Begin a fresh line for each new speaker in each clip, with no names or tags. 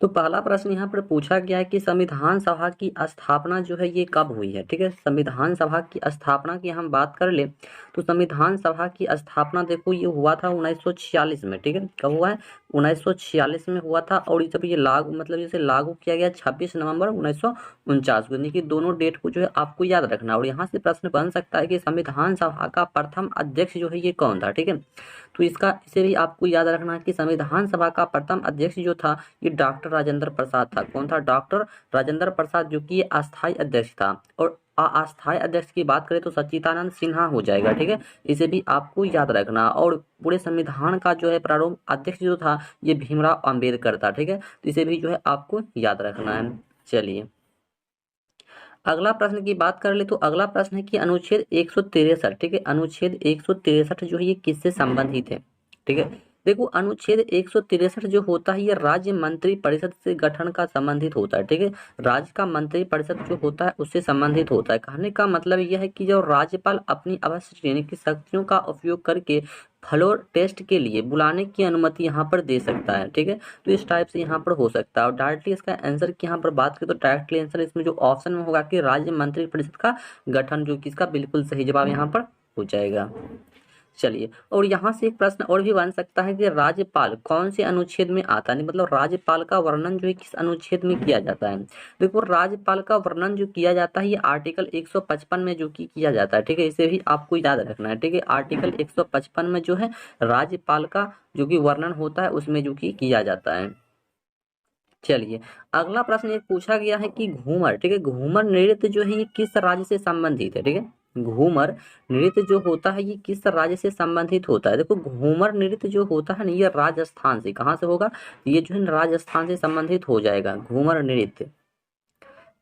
तो पहला प्रश्न यहाँ पर पूछा गया है कि संविधान सभा की स्थापना जो है ये कब हुई है। ठीक है, संविधान सभा की स्थापना की हम बात कर ले तो संविधान सभा की स्थापना देखो ये हुआ था 1946 में। ठीक है, कब हुआ है? 1946 में हुआ था। और जब ये लागू मतलब जैसे लागू किया गया 26 नवंबर 1949 को, यानी कि दोनों डेट को जो है आपको याद रखना। और यहाँ से प्रश्न बन सकता है कि संविधान सभा का प्रथम अध्यक्ष जो है ये कौन था। ठीक है, तो इसे भी आपको याद रखना है कि संविधान सभा का प्रथम अध्यक्ष जो था ये डॉक्टर राजेंद्र प्रसाद था। कौन था? डॉक्टर राजेंद्र प्रसाद, जो कि अस्थायी अध्यक्ष था। और अस्थायी अध्यक्ष की बात करें तो सच्चिदानंद सिन्हा हो जाएगा। ठीक है, इसे भी आपको याद रखना। और पूरे संविधान का जो है प्रारंभ अध्यक्ष जो था ये भीमराव अंबेडकर था। ठीक है, तो इसे भी जो है आपको याद रखना है। चलिए अगला प्रश्न की बात कर ले तो अगला प्रश्न है कि अनुच्छेद 163। ठीक है, अनुच्छेद 163 जो है ये किससे संबंधित है? ठीक है, देखो अनुच्छेद 163 जो होता है ये राज्य मंत्री परिषद से गठन का संबंधित होता है। ठीक है, राज्य का मंत्री परिषद जो होता है उससे संबंधित होता है। कहने का मतलब यह है कि जो राज्यपाल अपनी अवस्था यानी कि शक्तियों का उपयोग करके फ्लोर टेस्ट के लिए बुलाने की अनुमति यहाँ पर दे सकता है। ठीक है, तो इस टाइप से यहाँ पर हो सकता है। और डायरेक्टली इसका आंसर की यहाँ पर बात करें तो डायरेक्टली आंसर इसमें जो ऑप्शन में होगा कि राज्य मंत्रिपरिषद का गठन, जो कि इसका बिल्कुल सही जवाब यहाँ पर हो जाएगा। चलिए, और यहाँ से एक प्रश्न और भी बन सकता है कि राज्यपाल कौन से अनुच्छेद में आता है, मतलब राज्यपाल का वर्णन जो है किस अनुच्छेद में किया जाता है। देखो राज्यपाल का वर्णन जो किया जाता है ये आर्टिकल 155 में जो कि किया जाता है। ठीक है, इसे भी आपको याद रखना है। ठीक है, आर्टिकल 155 में जो है राज्यपाल का जो कि वर्णन होता है उसमें जो कि किया जाता है। चलिए अगला प्रश्न ये पूछा गया है कि घूमर, ठीक है, घूमर नृत्य जो है ये किस राज्य से संबंधित है। ठीक है, घूमर नृत्य जो होता है ये किस राज्य से संबंधित होता है। देखो घूमर नृत्य जो होता है ना ये राजस्थान से, कहाँ से होगा? ये जो है राजस्थान से संबंधित हो जाएगा घूमर नृत्य।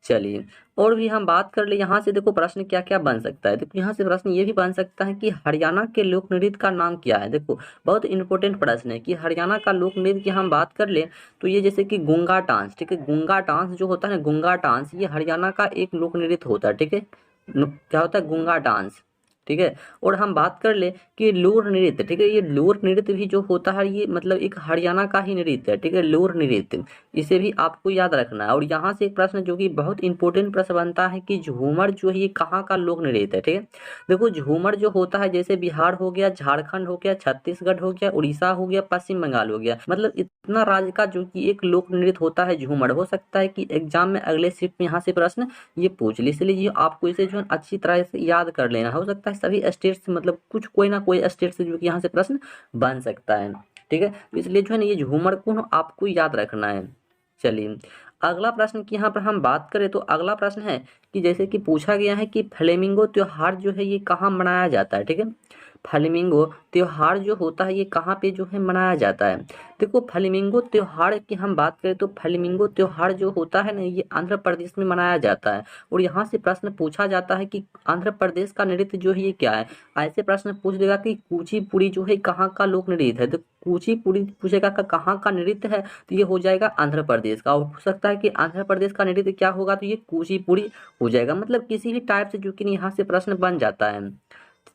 चलिए और भी हम बात कर ले यहाँ से, देखो प्रश्न क्या क्या बन सकता है। देखो यहाँ से प्रश्न ये भी बन सकता है कि हरियाणा के लोक नृत्य का नाम क्या है। देखो बहुत इंपॉर्टेंट प्रश्न है कि हरियाणा का लोक नृत्य की हम बात कर ले तो ये जैसे कि गुंगा डांस। ठीक है, गुंगा डांस जो होता है ना, गुंगा डांस ये हरियाणा का एक लोक नृत्य होता है। ठीक है, क्या होता है? गुंगा डांस। ठीक है, और हम बात कर ले कि लोर नृत्य। ठीक है, ये लोर नृत्य भी जो होता है ये मतलब एक हरियाणा का ही नृत्य है। ठीक है, लोर नृत्य, इसे भी आपको याद रखना है। और यहाँ से एक प्रश्न जो कि बहुत इंपॉर्टेंट प्रश्न बनता है कि झूमर जो है ये कहाँ का लोक नृत्य है। ठीक है, देखो झूमर जो होता है जैसे बिहार हो गया, झारखंड हो गया, छत्तीसगढ़ हो गया, उड़ीसा हो गया, पश्चिम बंगाल हो गया, मतलब इतना राज्य का जो कि एक लोक नृत्य होता है झूमर। हो सकता है कि एग्जाम में अगले शिफ्ट में यहाँ से प्रश्न ये पूछ ले, इसलिए आपको इसे जो है अच्छी तरह से याद कर लेना। हो सकता है सभी स्टेट से मतलब कुछ कोई ना कोई स्टेट से जो कि यहाँ से प्रश्न बन सकता है। ठीक है, तो इसलिए जो है ना ये झूमर को ना आपको याद रखना है। चलिए अगला प्रश्न की यहाँ पर हम बात करें तो अगला प्रश्न है कि जैसे कि पूछा गया है कि फ्लेमिंगो त्योहार जो है ये कहाँ मनाया जाता है। ठीक है, फ्लेमिंगो त्योहार जो होता है ये कहाँ पे जो है मनाया जाता है। देखो फ्लेमिंगो त्योहार की हम बात करें तो फ्लेमिंगो त्योहार जो होता है ना ये आंध्र प्रदेश में मनाया जाता है। और यहाँ से प्रश्न पूछा जाता है कि आंध्र प्रदेश का नृत्य जो है ये क्या है। ऐसे प्रश्न पूछ देगा कि कुचिपुड़ी जो है कहाँ का लोक नृत्य है, तो कुचिपुड़ी पूछेगा का कहाँ का नृत्य है, तो ये हो जाएगा आंध्र प्रदेश का। और हो सकता है कि आंध्र प्रदेश का नृत्य क्या होगा, तो ये कुचिपुड़ी हो जाएगा। मतलब किसी भी टाइप से जो कि यहाँ से प्रश्न बन जाता है।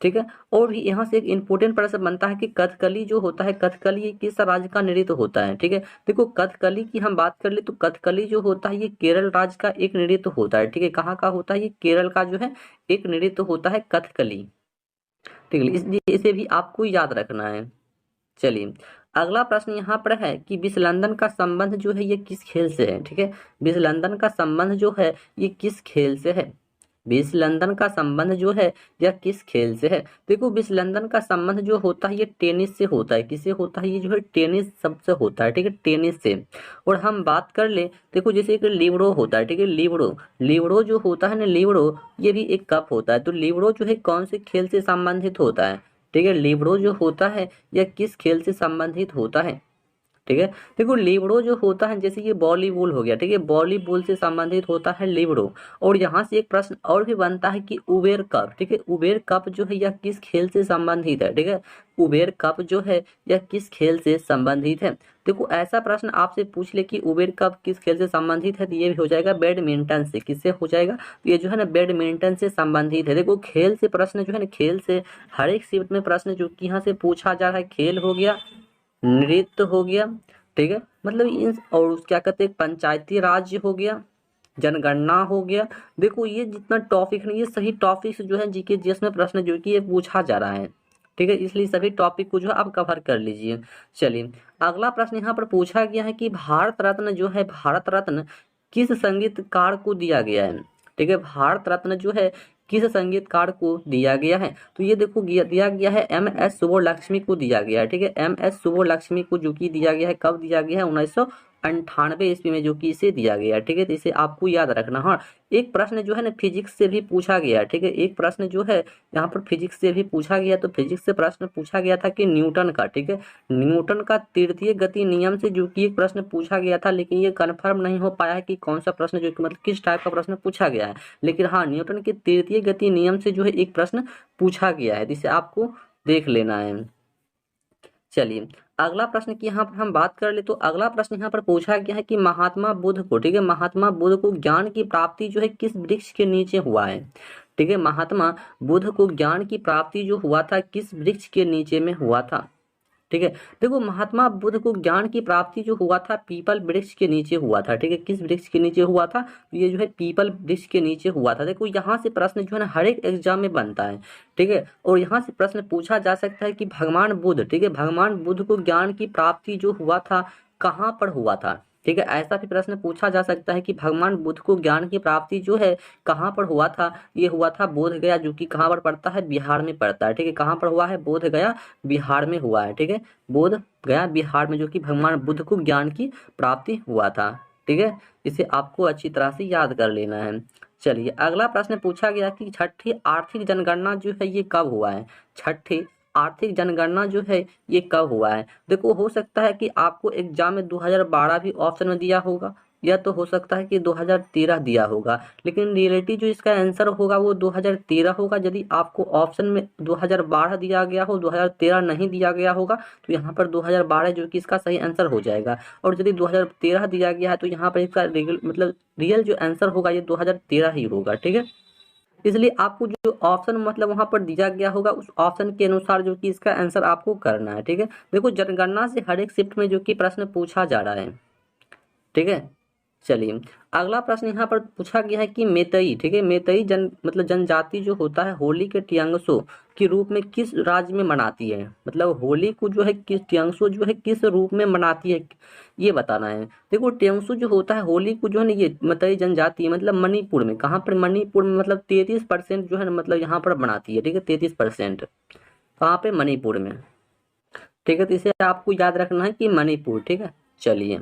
ठीक है, और भी यहाँ से एक इंपॉर्टेंट प्रश्न बनता है कि कथकली जो होता है, कथकली ये किस राज्य का नृत्य होता है। ठीक है, देखो कथकली की हम बात कर ले तो कथकली जो होता है ये केरल राज्य का एक नृत्य होता है। ठीक है, कहाँ का होता है? ये केरल का जो है एक नृत्य होता है कथकली। ठीक है, इसलिए इसे भी आपको याद रखना है। चलिए अगला प्रश्न यहाँ पर है कि विसलंदन का संबंध जो है ये किस खेल से है। ठीक है, विसलंदन का संबंध जो है ये किस खेल से है। विसलंदन का संबंध जो है यह किस खेल से है। देखो विसलंदन का संबंध जो होता है ये टेनिस से होता है। किससे होता है? ये जो है टेनिस सबसे होता है। ठीक है, टेनिस से। और हम बात कर ले, देखो जैसे एक लिबरो होता है। ठीक है, लिबरो, लिबरो जो होता है ना, लिबरो ये भी एक कप होता है। तो लिबरो जो है कौन से खेल से संबंधित होता है? ठीक है, लिबरो जो होता है यह किस खेल से संबंधित होता है। ठीक है, देखो लिबरो जो होता है जैसे ये वॉलीबॉल हो गया। ठीक है, वॉलीबॉल से संबंधित होता है लिबरो। और यहाँ से एक प्रश्न और भी बनता है कि उबेर कप। ठीक है, उबेर कप जो है यह किस खेल से संबंधित है। ठीक है, उबेर कप जो है यह किस खेल से संबंधित है। देखो ऐसा प्रश्न आपसे पूछ ले कि उबेर कप किस खेल से संबंधित है, तो ये भी हो जाएगा बैडमिंटन से। किससे हो जाएगा? तो ये जो है ना बैडमिंटन से संबंधित है। देखो खेल से प्रश्न जो है ना, खेल से हर एक शिफ्ट में प्रश्न जो कि यहाँ से पूछा जा रहा है, खेल हो गया, नृत्य हो गया, ठीक है, मतलब इन और क्या कहते हैं, पंचायती राज हो गया, जनगणना हो गया। देखो ये जितना टॉपिक है ये सही टॉपिक जो है जीके जीएस में प्रश्न जो कि ये पूछा जा रहा है, ठीक है, इसलिए सभी टॉपिक को जो है आप कवर कर लीजिए। चलिए अगला प्रश्न यहाँ पर पूछा गया है कि भारत रत्न जो है, भारत रत्न किस संगीतकार को दिया गया है, ठीक है, भारत रत्न जो है किस संगीतकार को दिया गया है, तो ये देखो दिया गया है MS सुब्बलक्ष्मी को दिया गया है, ठीक है, MS सुब्बलक्ष्मी को जो कि दिया गया है, कब दिया गया है, 1998 ईस्वी में जो कि इसे दिया गया है, ठीक है, तो इसे आपको याद रखना। हाँ, एक प्रश्न जो है ना फिजिक्स से भी पूछा गया है, ठीक है, एक प्रश्न जो है यहाँ पर फिजिक्स से भी पूछा गया, तो फिजिक्स से प्रश्न पूछा गया था कि न्यूटन का, ठीक है, न्यूटन का तृतीय गति नियम से जो कि एक प्रश्न पूछा गया था, लेकिन ये कन्फर्म नहीं हो पाया है कि कौन सा प्रश्न जो कि मतलब किस टाइप का प्रश्न पूछा गया है, लेकिन हाँ न्यूटन के तृतीय गति नियम से जो है एक प्रश्न पूछा गया है, जिसे आपको देख लेना है। चलिए अगला प्रश्न की यहाँ पर हम बात कर ले, तो अगला प्रश्न यहाँ पर पूछा गया है कि महात्मा बुद्ध को, ठीक है, महात्मा बुद्ध को ज्ञान की प्राप्ति जो है किस वृक्ष के नीचे हुआ है, ठीक है, महात्मा बुद्ध को ज्ञान की प्राप्ति जो हुआ था किस वृक्ष के नीचे में हुआ था, ठीक है, देखो महात्मा बुद्ध को ज्ञान की प्राप्ति जो हुआ था पीपल वृक्ष के नीचे हुआ था, ठीक है, किस वृक्ष के नीचे हुआ था, तो ये जो है पीपल वृक्ष के नीचे हुआ था। देखो यहाँ से प्रश्न जो है ना हर एक एग्जाम में बनता है, ठीक है, और यहाँ से प्रश्न पूछा जा सकता है कि भगवान बुद्ध, ठीक है, भगवान बुद्ध को ज्ञान की प्राप्ति जो हुआ था कहाँ पर हुआ था, ठीक है, ऐसा भी प्रश्न पूछा जा सकता है कि भगवान बुद्ध को ज्ञान की प्राप्ति जो है कहाँ पर हुआ था, ये हुआ था बोध गया, जो कि कहाँ पर पड़ता है, बिहार में पड़ता है, ठीक है, कहाँ पर हुआ है, बोध गया बिहार में हुआ है, ठीक है, बोध गया बिहार में जो कि भगवान बुद्ध को ज्ञान की प्राप्ति हुआ था, ठीक है, इसे आपको अच्छी तरह से याद कर लेना है। चलिए अगला प्रश्न पूछा गया कि छठी आर्थिक जनगणना जो है ये कब हुआ है, छठी आर्थिक जनगणना जो है ये कब हुआ है। देखो हो सकता है कि आपको एग्जाम में 2012 भी ऑप्शन में दिया होगा, या तो हो सकता है कि 2013 दिया होगा, लेकिन रियलिटी जो इसका आंसर होगा वो 2013 होगा। यदि आपको ऑप्शन में 2012 दिया गया हो, 2013 नहीं दिया गया होगा, तो यहाँ पर 2012 जो कि इसका सही आंसर हो जाएगा, और यदि 2013 दिया गया है तो यहाँ पर इसका रियल जो आंसर होगा ये 2013 ही होगा, ठीक है, इसलिए आपको जो ऑप्शन मतलब वहां पर दिया गया होगा उस ऑप्शन के अनुसार जो कि इसका आंसर आपको करना है, ठीक है। देखो जनगणना से हर एक शिफ्ट में जो कि प्रश्न पूछा जा रहा है, ठीक है। चलिए अगला प्रश्न यहाँ पर पूछा गया है कि मेतई, ठीक है, मेतई जनजाति जो होता है होली के टियांगसो के रूप में किस राज्य में मनाती है, मतलब होली को जो है किस टियांगसो जो है किस रूप में मनाती है ये बताना है। देखो टियांगसो जो होता है होली को जो है ना ये मेतई जनजाति मतलब मणिपुर में, कहाँ पर, मणिपुर में, मतलब 33% जो है ना मतलब यहाँ पर मनाती है, ठीक है, 33%, कहाँ पे, मणिपुर में, ठीक है, तो इसे आपको याद रखना है कि मणिपुर, ठीक है। चलिए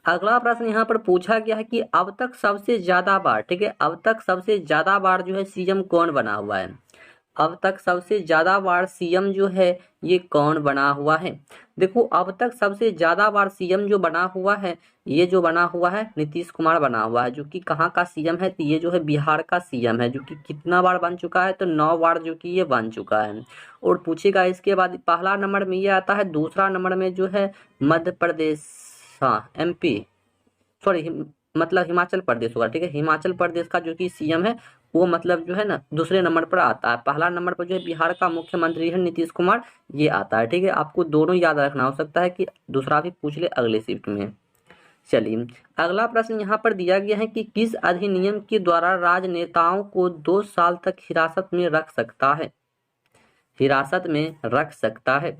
अगला प्रश्न यहाँ पर पूछा गया है कि अब तक सबसे ज्यादा बार, ठीक है, अब तक सबसे ज्यादा बार जो है सीएम कौन बना हुआ है, अब तक सबसे ज्यादा बार सीएम जो है ये कौन बना हुआ है। देखो अब तक सबसे ज्यादा बार सीएम जो बना हुआ है ये जो बना हुआ है नीतीश कुमार बना हुआ है, जो कि कहाँ का सीएम है, तो ये जो है बिहार का सीएम है, जो कि कितना बार बन चुका है, तो 9 बार जो कि ये बन चुका है। और पूछेगा इसके बाद पहला नंबर में ये आता है, दूसरा नंबर में जो है मध्य प्रदेश, हाँ MP, सॉरी मतलब हिमाचल प्रदेश होगा, ठीक है, हिमाचल प्रदेश का जो कि सीएम है वो मतलब जो है ना दूसरे नंबर पर आता है, पहला नंबर पर जो है बिहार का मुख्यमंत्री है नीतीश कुमार ये आता है, ठीक है, आपको दोनों याद रखना, हो सकता है कि दूसरा भी पूछ ले अगले शिफ्ट में। चलिए अगला प्रश्न यहाँ पर दिया गया है कि किस अधिनियम के द्वारा राजनेताओं को 2 साल तक हिरासत में रख सकता है, हिरासत में रख सकता है,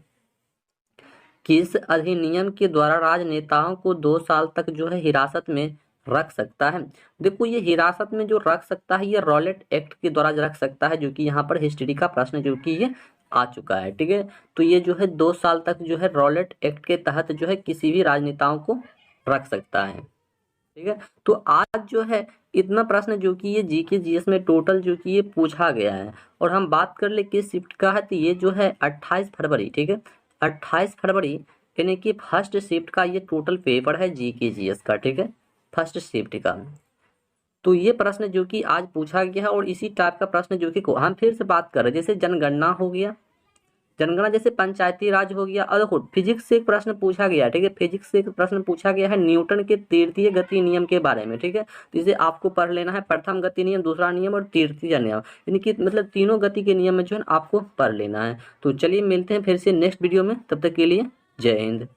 किस अधिनियम के द्वारा राजनेताओं को 2 साल तक जो है हिरासत में रख सकता है। देखो ये हिरासत में जो रख सकता है ये रॉलेट एक्ट के द्वारा रख सकता है, जो कि यहाँ पर हिस्ट्री का प्रश्न जो कि ये आ चुका है, ठीक है, तो ये जो है 2 साल तक जो है रॉलेट एक्ट के तहत जो है किसी भी राजनेताओं को रख सकता है, ठीक है। तो आज जो है इतना प्रश्न जो कि ये जीके जीएस में टोटल जो कि ये पूछा गया है, और हम बात कर ले किस शिफ्ट का है, तो ये जो है 28 फरवरी, ठीक है, 28 फरवरी यानी कि फर्स्ट शिफ्ट का ये टोटल पेपर है जीके जीएस का, ठीक है, फर्स्ट शिफ्ट का। तो ये प्रश्न जो कि आज पूछा गया है, और इसी टाइप का प्रश्न जो कि हम फिर से बात कर रहे हैं, जैसे जनगणना हो गया, जनगणना जैसे पंचायती राज हो गया, और देखो फिजिक्स से एक प्रश्न पूछा गया, ठीक है, फिजिक्स से एक प्रश्न पूछा गया है न्यूटन के तृतीय गति नियम के बारे में, ठीक है, तो इसे आपको पढ़ लेना है, प्रथम गति नियम, दूसरा नियम और तृतीय नियम, यानी कि मतलब तीनों गति के नियम में जो है आपको पढ़ लेना है। तो चलिए मिलते हैं फिर से नेक्स्ट वीडियो में, तब तक के लिए जय हिंद।